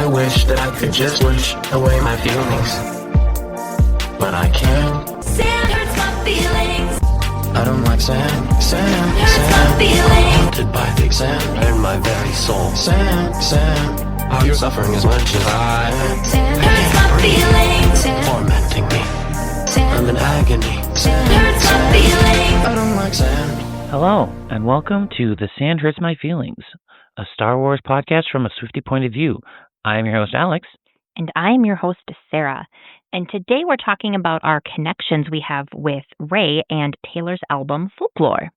I wish that I could just wish away my feelings, but I can't. Sand hurts my feelings. I don't like sand. Hurts my feelings. Haunted by big sand in my very soul. Sand. Are you suffering as much as I am? Sand hurts my feelings. Tormenting me. I'm in agony. Sand hurts my feelings. I don't like sand. Hello, and welcome to The Sand Hurts My Feelings, a Star Wars podcast from a Swiftie point of view. I am your host, Alex. And I'm your host, Sarah. And today we're talking about our connections we have with Ray and Taylor's album, Folklore.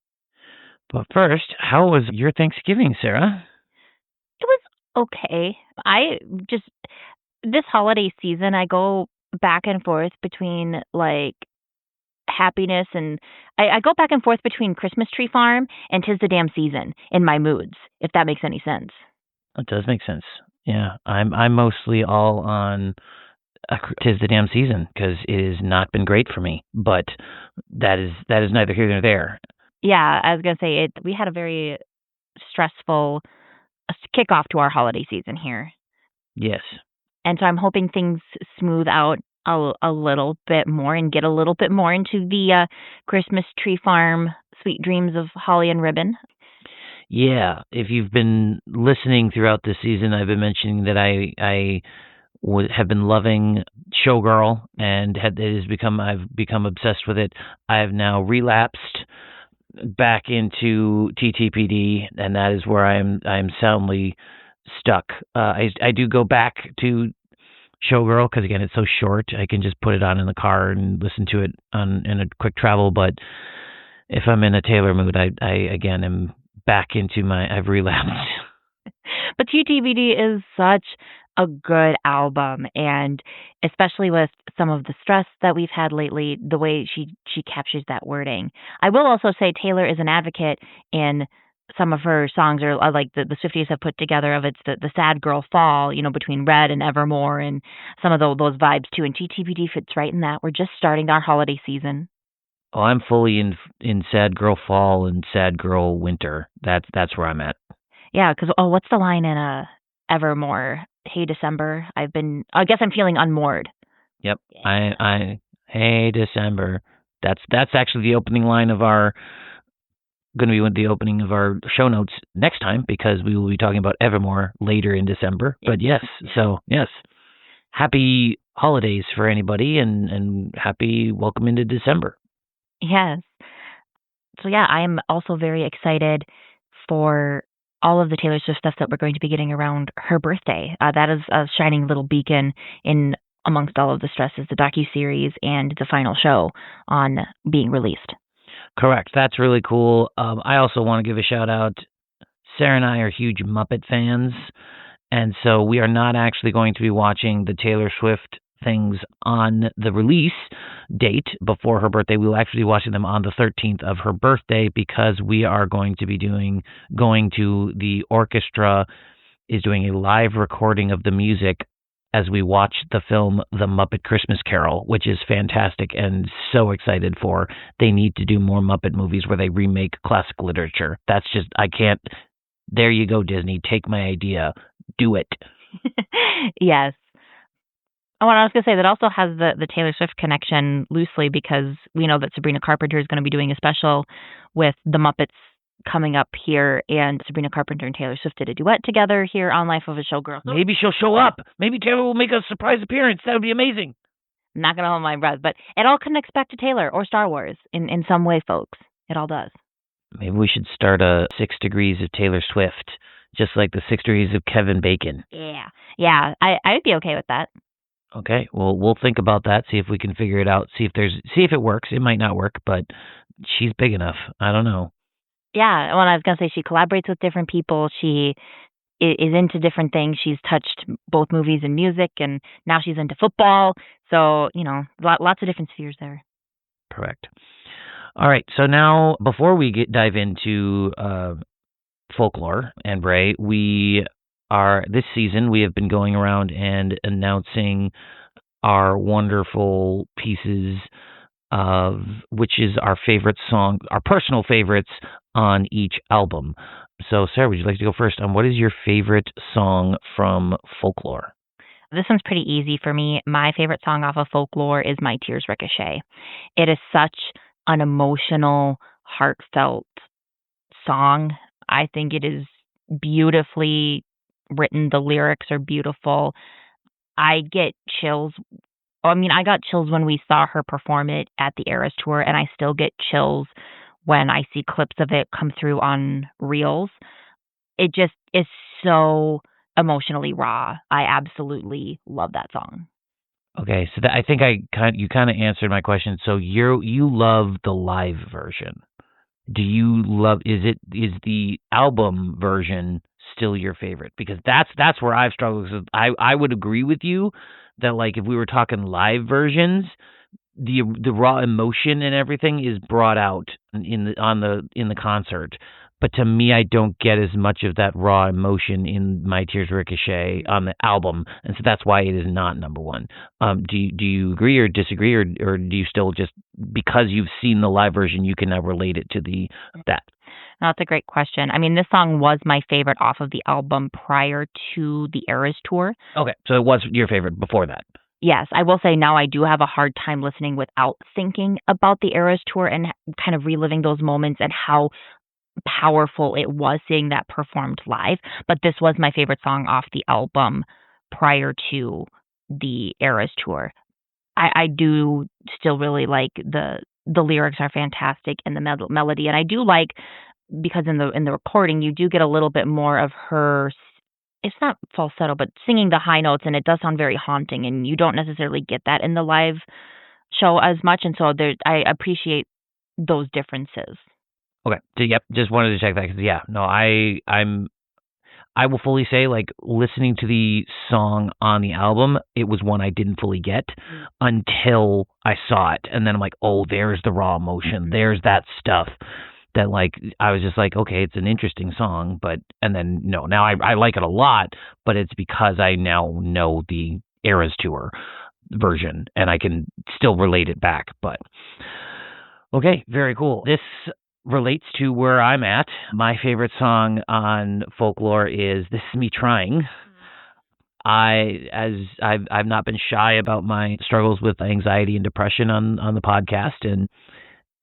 But first, how was your Thanksgiving, Sarah? It was okay. This holiday season, I go back and forth between, happiness and I go back and forth between Christmas Tree Farm and 'Tis the Damn Season in my moods, if that makes any sense. It does make sense. Yeah, I'm mostly all on 'Tis the Damn Season because it has not been great for me, but that is neither here nor there. Yeah, I was going to say we had a very stressful kickoff to our holiday season here. Yes. And so I'm hoping things smooth out a little bit more and get a little bit more into the Christmas Tree Farm sweet dreams of holly and ribbon. Yeah, if you've been listening throughout the season, I've been mentioning that I have been loving Showgirl and I've become obsessed with it. I have now relapsed back into TTPD, and that is where I am soundly stuck. I do go back to Showgirl because, again, it's so short. I can just put it on in the car and listen to it in a quick travel. But if I'm in a Taylor mood, I again am back into I've relapsed. But TTBD is such a good album, and especially with some of the stress that we've had lately, the way she captures that wording. I will also say Taylor is an advocate in some of her songs, or like the Swifties have put together of the sad girl fall, between Red and Evermore, and some of those vibes too. And TTBD fits right in that. We're just starting our holiday season. Oh, I'm fully in sad girl fall and sad girl winter. That's where I'm at. Yeah, because what's the line in Evermore? Hey December, I guess I'm feeling unmoored. Yep. Yeah. Hey December. That's actually the opening line of going to be the opening of our show notes next time, because we will be talking about Evermore later in December. But yes, happy holidays for anybody, and happy welcome into December. Yes. So yeah, I'm also very excited for all of the Taylor Swift stuff that we're going to be getting around her birthday. That is a shining little beacon in amongst all of the stresses, the docuseries and the final show on being released. Correct. That's really cool. I also want to give a shout out. Sarah and I are huge Muppet fans, and so we are not actually going to be watching the Taylor Swift things on the release date before her birthday. We'll actually be watching them on the 13th of her birthday, because we are going to be going to the orchestra is doing a live recording of the music as we watch the film The Muppet Christmas Carol, which is fantastic and so excited for. They need to do more Muppet movies where they remake classic literature. That's just, I can't. There you go, Disney. Take my idea. Do it. Yes. Oh, and I was going to say that also has the Taylor Swift connection loosely, because we know that Sabrina Carpenter is going to be doing a special with the Muppets coming up here, and Sabrina Carpenter and Taylor Swift did a duet together here on Life of a Showgirl. Maybe she'll show up. Maybe Taylor will make a surprise appearance. That would be amazing. I'm not going to hold my breath, but it all connects back to Taylor or Star Wars in some way, folks. It all does. Maybe we should start a 6 Degrees of Taylor Swift, just like the 6 Degrees of Kevin Bacon. Yeah, I'd be okay with that. Okay, well, we'll think about that, see if we can figure it out, see if it works. It might not work, but she's big enough. I don't know. Yeah, well, I was going to say she collaborates with different people. She is into different things. She's touched both movies and music, and now she's into football. So, lots of different spheres there. Correct. All right, so now before we dive into Folklore and Ray, this season we have been going around and announcing our wonderful pieces of which is our favorite song, our personal favorites on each album. So, Sarah, would you like to go first on what is your favorite song from Folklore? This one's pretty easy for me. My favorite song off of Folklore is My Tears Ricochet. It is such an emotional, heartfelt song. I think it is beautifully written. The lyrics are beautiful. I get chills. I mean, I got chills when we saw her perform it at the Eras Tour, and I still get chills when I see clips of it come through on Reels. It just is so emotionally raw. I absolutely love that song. Okay, so I think you kind of answered my question. So you love the live version. Do you love is the album version still your favorite? Because that's where I've struggled. 'Cause I would agree with you that like if we were talking live versions, the raw emotion and everything is brought out in the concert. But to me, I don't get as much of that raw emotion in My Tears Ricochet on the album, and so that's why it is not number one. Do you agree or disagree, or do you still just because you've seen the live version, you can now relate it to that? That's a great question. I mean, this song was my favorite off of the album prior to the Eras Tour. Okay, so it was your favorite before that. Yes, I will say now I do have a hard time listening without thinking about the Eras Tour and kind of reliving those moments and how powerful it was seeing that performed live. But this was my favorite song off the album prior to the Eras Tour. I do still really like the lyrics are fantastic and the melody, and I do like because in the recording you do get a little bit more of her. It's not falsetto, but singing the high notes, and it does sound very haunting, and you don't necessarily get that in the live show as much, and so I appreciate those differences. Okay, so, yep, just wanted to check that because yeah, no, I will fully say, like, listening to the song on the album, it was one I didn't fully get until I saw it. And then I'm like, oh, there's the raw emotion. There's that stuff that, like, I was just like, okay, it's an interesting song. And then, no, now I like it a lot, but it's because I now know the Eras Tour version and I can still relate it back. But, okay, very cool. This relates to where I'm at. My favorite song on Folklore is "This Is Me Trying." I've not been shy about my struggles with anxiety and depression on the podcast, and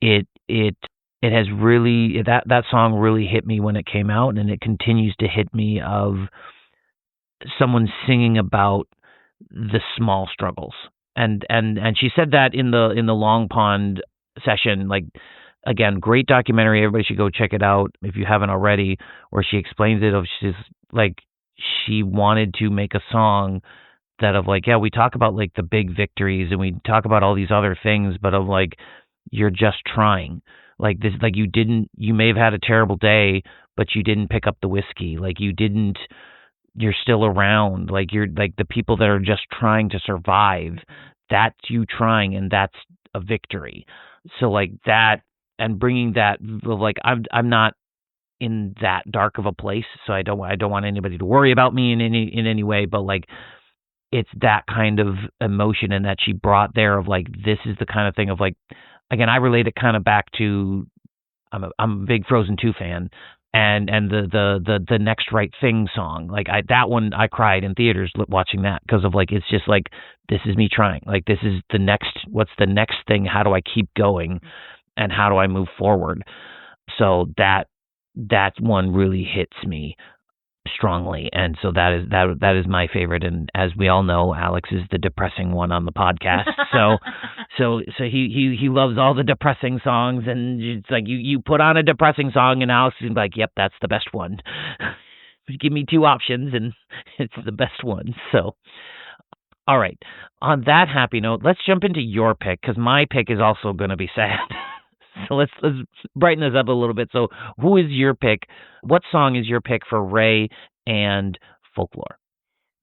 it has really that song really hit me when it came out, and it continues to hit me of someone singing about the small struggles, and she said that in the Long Pond session, like. Again, great documentary. Everybody should go check it out if you haven't already. Where she explains it. She's like she wanted to make a song that of like, yeah, we talk about like the big victories and we talk about all these other things, but of like you're just trying. Like this, like you may have had a terrible day, but you didn't pick up the whiskey. Like you're still around. Like you're like the people that are just trying to survive. That's you trying, and that's a victory. So like that. And bringing that, like I'm not in that dark of a place, so I don't want anybody to worry about me in any way. But like, it's that kind of emotion, and that she brought there of like this is the kind of thing of like, again, I relate it kind of back to I'm a big Frozen 2 fan, and the Next Right Thing song, like that one I cried in theaters watching that because of like it's just like this is me trying, like this is what's the next thing? How do I keep going? And how do I move forward? So that one really hits me strongly, and so that is my favorite. And as we all know, Alex is the depressing one on the podcast. So he loves all the depressing songs, and it's like you put on a depressing song, and Alex is like, yep, that's the best one. Give me two options, and it's the best one. So. All right. On that happy note, let's jump into your pick because my pick is also going to be sad. So let's brighten this up a little bit. So who is your pick? What song is your pick for Ray and Folklore?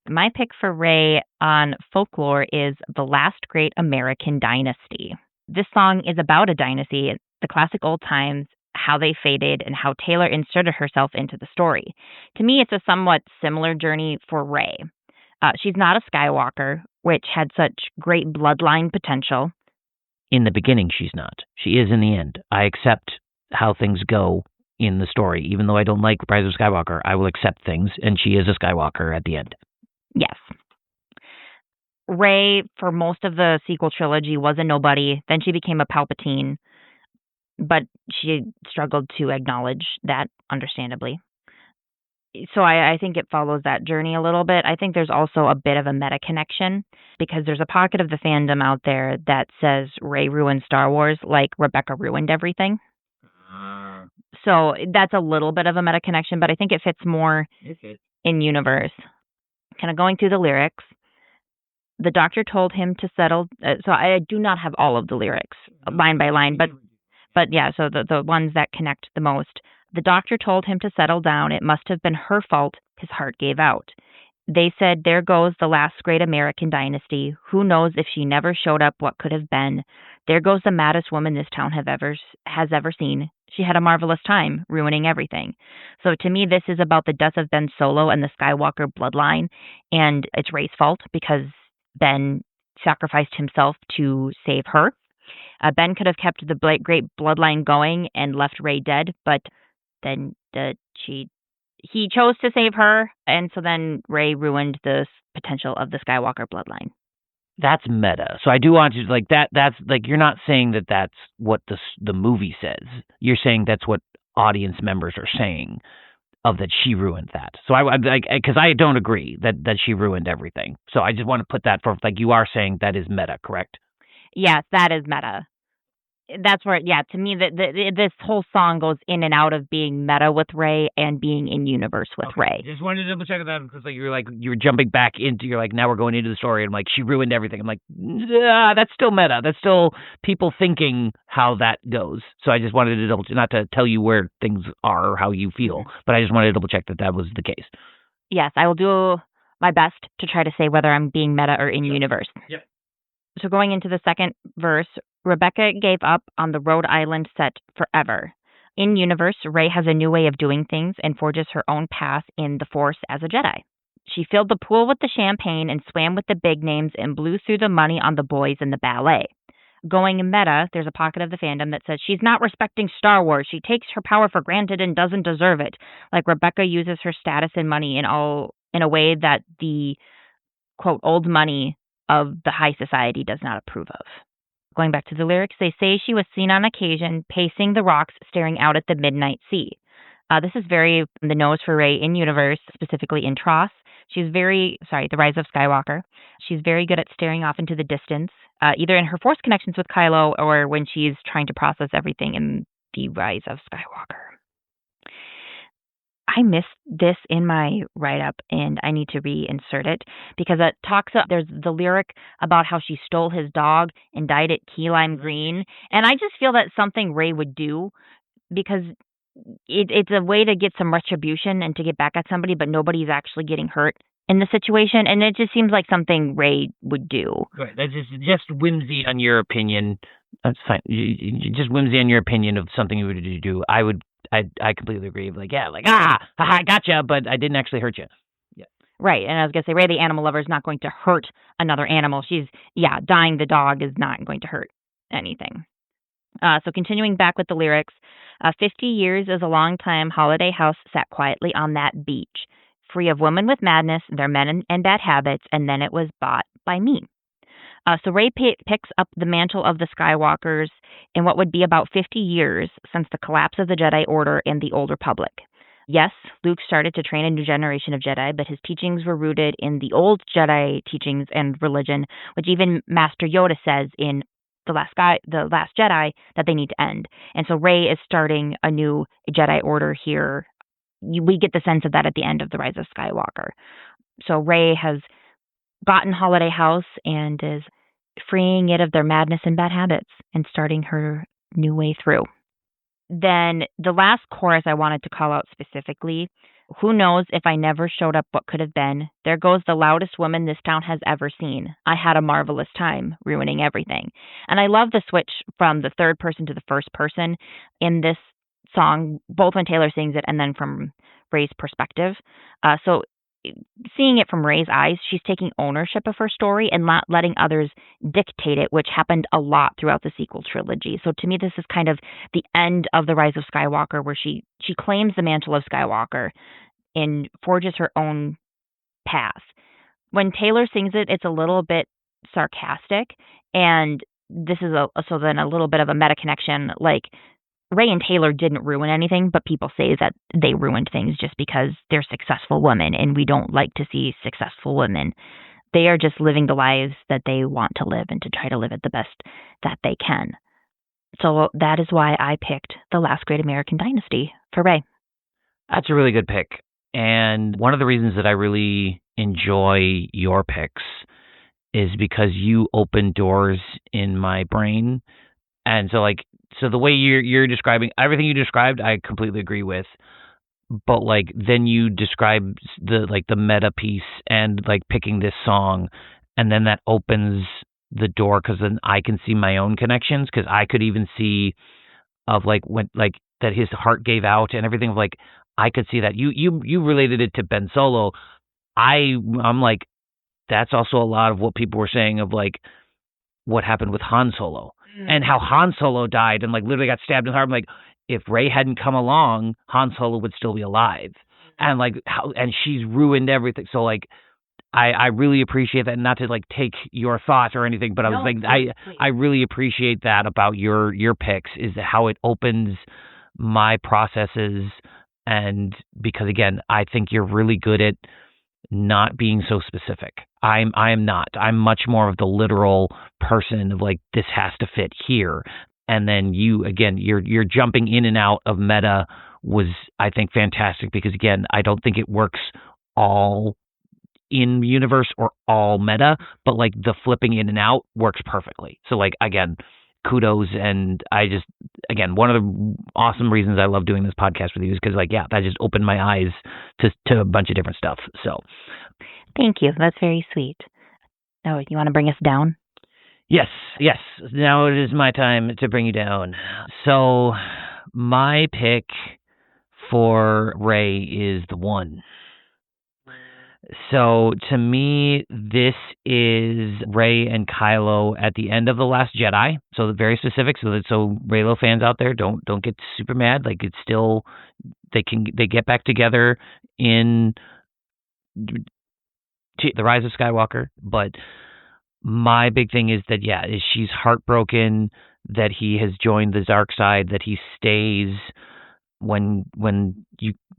My pick for Ray on Folklore is The Last Great American Dynasty. This song is about a dynasty, the classic old times, how they faded, and how Taylor inserted herself into the story. To me, it's a somewhat similar journey for Ray. She's not a Skywalker, which had such great bloodline potential. In the beginning, she's not. She is in the end. I accept how things go in the story. Even though I don't like Rise of Skywalker, I will accept things, and she is a Skywalker at the end. Yes. Rey, for most of the sequel trilogy, was a nobody. Then she became a Palpatine, but she struggled to acknowledge that, understandably. So I think it follows that journey a little bit. I think there's also a bit of a meta connection because there's a pocket of the fandom out there that says Rey ruined Star Wars like Rebecca ruined everything. So that's a little bit of a meta connection, but I think it fits more in universe. Kind of going through the lyrics. The doctor told him to settle. So I do not have all of the lyrics line by line, but yeah, so the ones that connect the most. The doctor told him to settle down. It must have been her fault his heart gave out. They said, there goes the last great American dynasty. Who knows if she never showed up what could have been. There goes the maddest woman this town has ever seen. She had a marvelous time, ruining everything. So to me, this is about the death of Ben Solo and the Skywalker bloodline, and it's Rey's fault because Ben sacrificed himself to save her. Ben could have kept the great bloodline going and left Rey dead, but then he chose to save her, and so then Rey ruined the potential of the Skywalker bloodline. That's meta. So I do want to like that. That's like you're not saying that that's what the movie says. You're saying that's what audience members are saying of that she ruined that. So I like because I don't agree that she ruined everything. So I just want to put that for like you are saying that is meta, correct? Yes, that is meta. That's where, yeah, to me, this whole song goes in and out of being meta with Rey and being in universe with Rey. Just wanted to double check that because you were jumping back into now we're going into the story and I'm like she ruined everything. I'm like that's still meta. That's still people thinking how that goes. So I just wanted to not to tell you where things are or how you feel, but I just wanted to double check that was the case. Yes, I will do my best to try to say whether I'm being meta or in universe. Yep. So going into the second verse, Rebecca gave up on the Rhode Island set forever. In universe, Rey has a new way of doing things and forges her own path in the Force as a Jedi. She filled the pool with the champagne and swam with the big names and blew through the money on the boys in the ballet. Going meta, there's a pocket of the fandom that says she's not respecting Star Wars. She takes her power for granted and doesn't deserve it. Like Rebecca uses her status and money in a way that the, quote, old money of the high society does not approve of. Going back to the lyrics, they say she was seen on occasion pacing the rocks, staring out at the midnight sea. This is very the nose for Rey in universe, specifically in Tross. The Rise of Skywalker. She's very good at staring off into the distance, either in her Force connections with Kylo or when she's trying to process everything in the Rise of Skywalker. I missed this in my write-up, and I need to reinsert it because it talks. There's the lyric about how she stole his dog and dyed it key lime green, and I just feel that's something Rey would do because it's a way to get some retribution and to get back at somebody, but nobody's actually getting hurt in the situation, and it just seems like something Rey would do. Right, that's just whimsy on your opinion. That's fine. Just whimsy on your opinion of something you would do. I completely agree. I gotcha, but I didn't actually hurt you. Yeah. Right, and I was going to say, Rey the animal lover is not going to hurt another animal. Dying the dog is not going to hurt anything. So continuing back with the lyrics, 50 years is a long time. Holiday House sat quietly on that beach, free of women with madness, their men and bad habits, and then it was bought by me. So Rey picks up the mantle of the Skywalkers in what would be about 50 years since the collapse of the Jedi Order and the Old Republic. Yes, Luke started to train a new generation of Jedi, but his teachings were rooted in the old Jedi teachings and religion, which even Master Yoda says in The Last Jedi that they need to end. And so Rey is starting a new Jedi Order here. We get the sense of that at the end of The Rise of Skywalker. So Rey has gotten Holiday House and is freeing it of their madness and bad habits and starting her new way through. Then the last chorus I wanted to call out specifically, who knows if I never showed up what could have been. There goes the loudest woman this town has ever seen. I had a marvelous time, ruining everything. And I love the switch from the third person to the first person in this song, both when Taylor sings it and then from Rey's perspective. So seeing it from Rey's eyes, she's taking ownership of her story and not letting others dictate it, which happened a lot throughout the sequel trilogy. So to me, this is kind of the end of The Rise of Skywalker, where she claims the mantle of Skywalker and forges her own path. When Taylor sings it, it's a little bit sarcastic, and this is so then a little bit of a meta connection. Like Ray and Taylor didn't ruin anything, but people say that they ruined things just because they're successful women, and we don't like to see successful women. They are just living the lives that they want to live and to try to live it the best that they can. So that is why I picked The Last Great American Dynasty for Ray. That's a really good pick. And one of the reasons that I really enjoy your picks is because you open doors in my brain. And so the way you're describing everything you described, I completely agree with. But then you describe the meta piece and picking this song, and then that opens the door because then I can see my own connections, because I could even see of when that his heart gave out and everything, of I could see that you related it to Ben Solo. I'm that's also a lot of what people were saying of what happened with Han Solo and how Han Solo died and literally got stabbed in the heart. I'm like, if Rey hadn't come along, Han Solo would still be alive. And and she's ruined everything. So I really appreciate that. Not to take your thoughts or anything, but I was please. I really appreciate that about your picks, is how it opens my processes. And because again, I think you're really good at not being so specific. I am not. I'm much more of the literal person of this has to fit here. And then you, again, you're jumping in and out of meta was, I think, fantastic, because again, I don't think it works all in universe or all meta, but the flipping in and out works perfectly. So again, kudos. And I just, again, one of the awesome reasons I love doing this podcast with you is because that just opened my eyes to a bunch of different stuff. So thank you. That's very sweet. Oh, you want to bring us down? Yes. Now it is my time to bring you down. So my pick for Rey is the 1. So to me, this is Rey and Kylo at the end of The Last Jedi. So very specific. So Reylo fans out there, don't get super mad. It's still, they get back together in The Rise of Skywalker. But my big thing is that is she's heartbroken that he has joined the dark side, that he stays when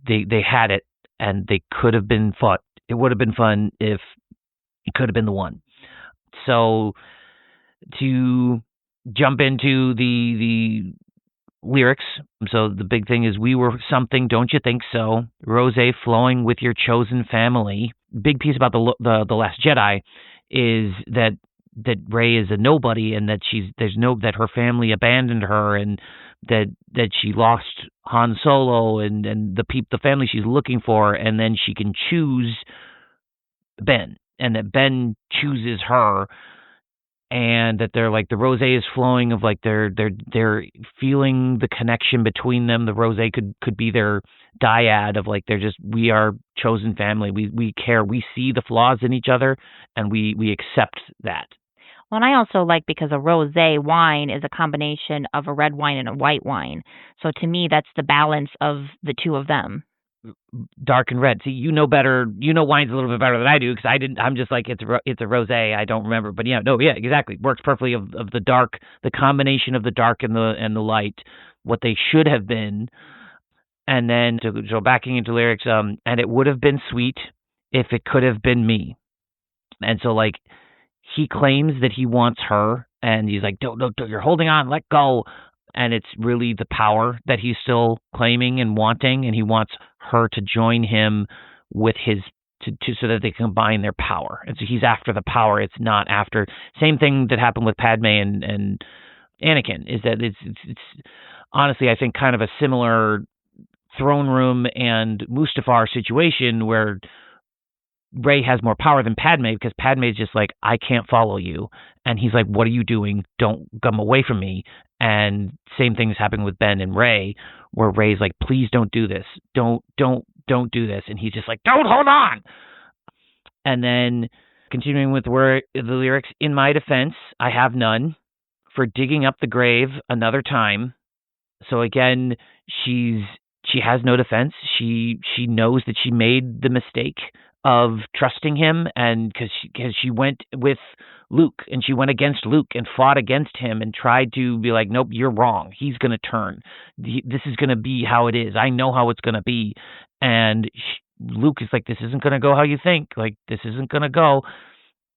they had it and they could have been fought. It would have been fun if it could have been the 1. So to jump into the lyrics, so the big thing is, we were something, don't you think so? Rosé flowing with your chosen family. Big piece about the Last Jedi is that Rey is a nobody, and that that her family abandoned her, and that she lost Han Solo and the family she's looking for, and then she can choose Ben, and that Ben chooses her, and that they're the rosé is flowing of they're feeling the connection between them. The rosé could be their dyad of they're just, we are chosen family. We care. We see the flaws in each other, and we accept that. Well, and I also because a rosé wine is a combination of a red wine and a white wine. So to me, that's the balance of the two of them. Dark and red. See, you know better. You know wines a little bit better than I do, because I didn't. I'm just it's a rosé. I don't remember, but exactly. Works perfectly of the dark, the combination of the dark and the light, what they should have been. And then so backing into lyrics, and it would have been sweet if it could have been me. And so he claims that he wants her, and he's don't, you're holding on, let go. And it's really the power that he's still claiming and wanting, and he wants her to join him with his so that they combine their power. And so he's after the power. It's not after. Same thing that happened with Padme and Anakin, is that it's honestly, I think, kind of a similar throne room and Mustafar situation, where Rey has more power than Padme, because Padme is just I can't follow you. And he's what are you doing? Don't come away from me. And same thing is happening with Ben and Rey, where Rey's please don't do this. Don't do this. And he's just don't hold on. And then continuing with the lyrics, in my defense, I have none for digging up the grave another time. So again, she has no defense. She knows that she made the mistake of trusting him, and because she went with Luke, and she went against Luke and fought against him and tried to be like, nope, you're wrong. He's going to turn. This is going to be how it is. I know how it's going to be. And Luke is like, this isn't going to go how you think. Like, this isn't going to go.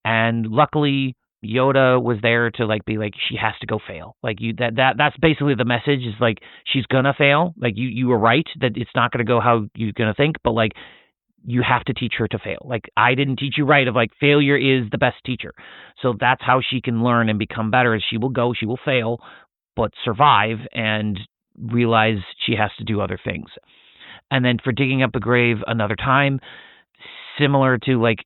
And luckily, Yoda was there to like be like, she has to go fail. Like that's basically the message, is like, she's gonna fail. Like you were right that it's not gonna go how you're gonna think, but like, you have to teach her to fail. Like, I didn't teach you right, of like, failure is the best teacher. So that's how she can learn and become better, is she will fail, but survive and realize she has to do other things. And then for digging up the grave another time, similar to like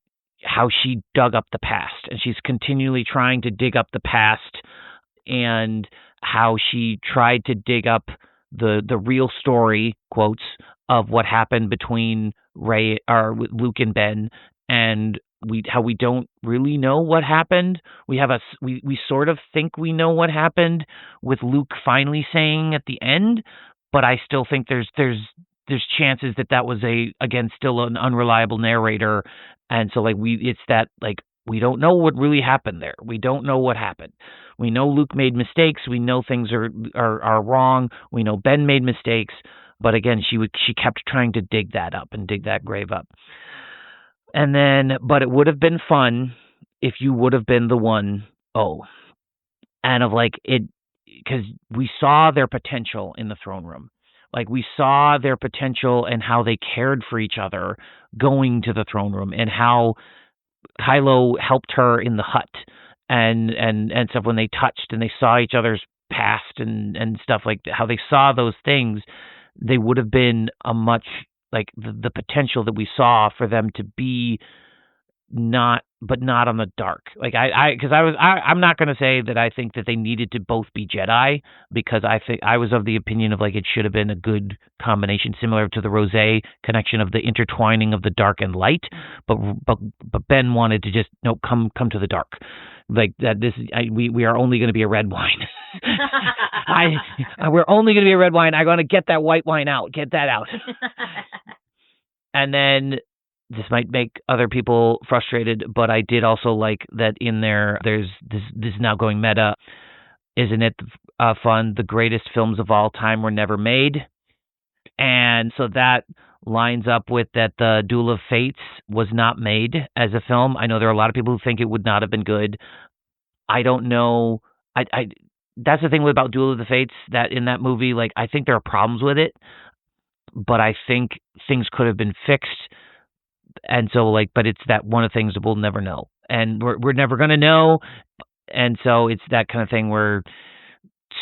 how she dug up the past, and she's continually trying to dig up the past, and how she tried to dig up the real story, quotes, of what happened between Rey or Luke and Ben, and how we don't really know what happened. We sort of think we know what happened, with Luke finally saying at the end, but I still think there's chances that was still an unreliable narrator, and so like it's that like, we don't know what really happened there. We don't know what happened. We know Luke made mistakes. We know things are wrong. We know Ben made mistakes. But again, she kept trying to dig that up and dig that grave up. And then, but it would have been fun if you would have been the one. Oh, and of like it, because we saw their potential in the throne room. Like, we saw their potential and how they cared for each other going to the throne room, and how Kylo helped her in the hut and stuff, when they touched and they saw each other's past and stuff, like how they saw those things. They would have been a much, like, the potential that we saw for them to be not on the dark. Like, I'm not going to say that I think that they needed to both be Jedi, because I think I was of the opinion of like, it should have been a good combination, similar to the Rosé connection of the intertwining of the dark and light. But Ben wanted to just, no, come to the dark. Like that, we are only going to be a red wine. We're only going to be a red wine. I'm going to get that white wine out. Get that out. And then, this might make other people frustrated, but I did also like that in there's this is now going meta. Isn't it fun? The greatest films of all time were never made. And so that lines up with that the Duel of Fates was not made as a film. I know there are a lot of people who think it would not have been good. I don't know. I that's the thing about Duel of the Fates, that in that movie, like, I think there are problems with it, but I think things could have been fixed. And so, like, but it's that one of the things that we'll never know, and we're never going to know. And so it's that kind of thing where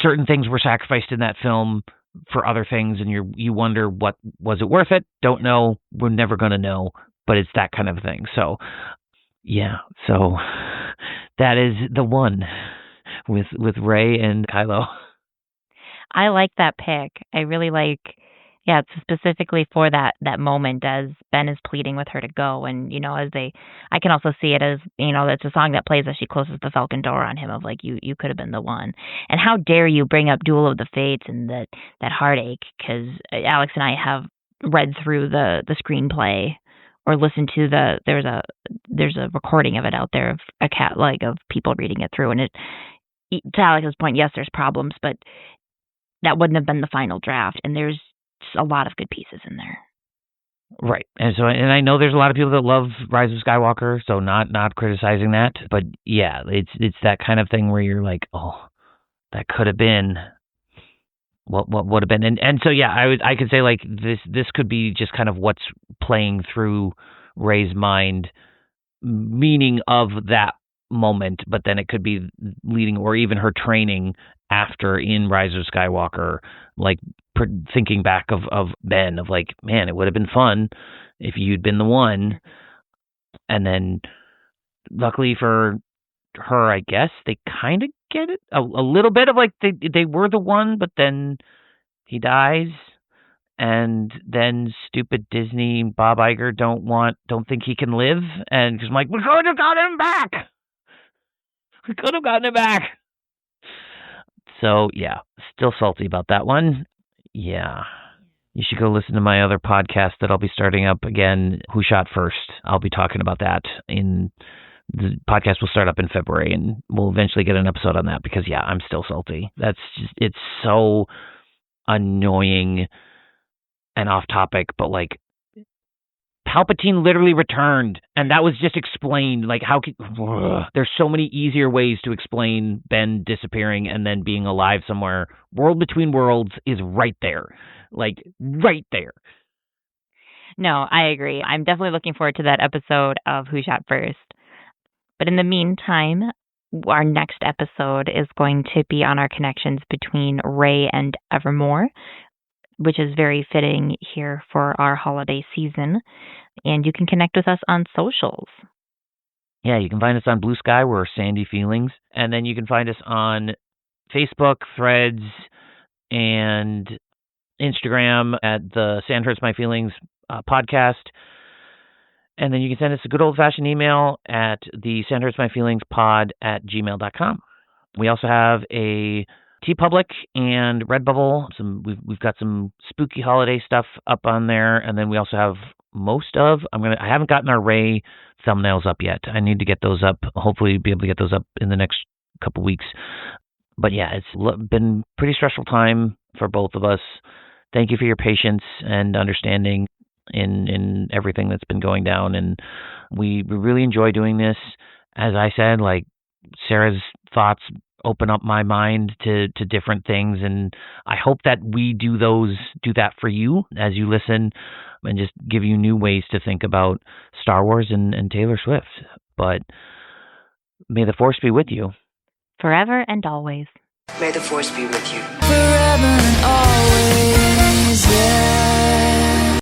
certain things were sacrificed in that film for other things, and you wonder, what was it worth it? Don't know. We're never going to know, but it's that kind of thing. So yeah, so that is the one with Rey and Kylo. I like that pick. I really like, yeah, it's specifically for that moment as Ben is pleading with her to go, and as I can also see it as, it's a song that plays as she closes the Falcon door on him, of like, you could have been the one. And how dare you bring up Duel of the Fates and that heartache, because Alex and I have read through the screenplay, or listened to there's a recording of it out there, of a of people reading it through, and to Alex's point, yes, there's problems, but that wouldn't have been the final draft, and there's a lot of good pieces in there. Right. And I know there's a lot of people that love Rise of Skywalker, so not criticizing that, but yeah, it's that kind of thing where you're like, oh, that could have been what would have been. And so yeah, I could say like this could be just kind of what's playing through Rey's mind, meaning of that moment, but then it could be leading, or even her training after in Rise of Skywalker, like thinking back of Ben, of like, man, it would have been fun if you'd been the one. And then luckily for her, I guess they kind of get it a little bit of like, they were the one, but then he dies, and then stupid Disney Bob Iger don't think he can live, and because I'm like, we could have got him back. We could have gotten it back. So yeah, still salty about that one. Yeah. You should go listen to my other podcast that I'll be starting up again, Who Shot First. I'll be talking about that the podcast will start up in February, and we'll eventually get an episode on that because, I'm still salty. It's so annoying and off topic, but like, Palpatine literally returned, and that was just explained. Like, there's so many easier ways to explain Ben disappearing and then being alive somewhere. World Between Worlds is right there. Like, right there. No, I agree. I'm definitely looking forward to that episode of Who Shot First. But in the meantime, our next episode is going to be on our connections between Rey and Evermore, which is very fitting here for our holiday season. And you can connect with us on socials. Yeah, you can find us on Blue Sky. We're Sandy Feelings. And then you can find us on Facebook, Threads, and Instagram at the Sand Hurts My Feelings podcast. And then you can send us a good old-fashioned email at the Sand Hurts My Feelings pod at gmail.com. We also have a TeePublic and Redbubble. We've got some spooky holiday stuff up on there, and then we also have I haven't gotten our Rey thumbnails up yet. I need to get those up. Hopefully, be able to get those up in the next couple weeks. But yeah, it's been a pretty stressful time for both of us. Thank you for your patience and understanding in everything that's been going down, and we really enjoy doing this. As I said, like, Sarah's thoughts open up my mind to different things, and I hope that we do that for you as you listen and just give you new ways to think about Star Wars and Taylor Swift. But may the Force be with you. Forever and always. May the Force be with you. Forever and always, yeah.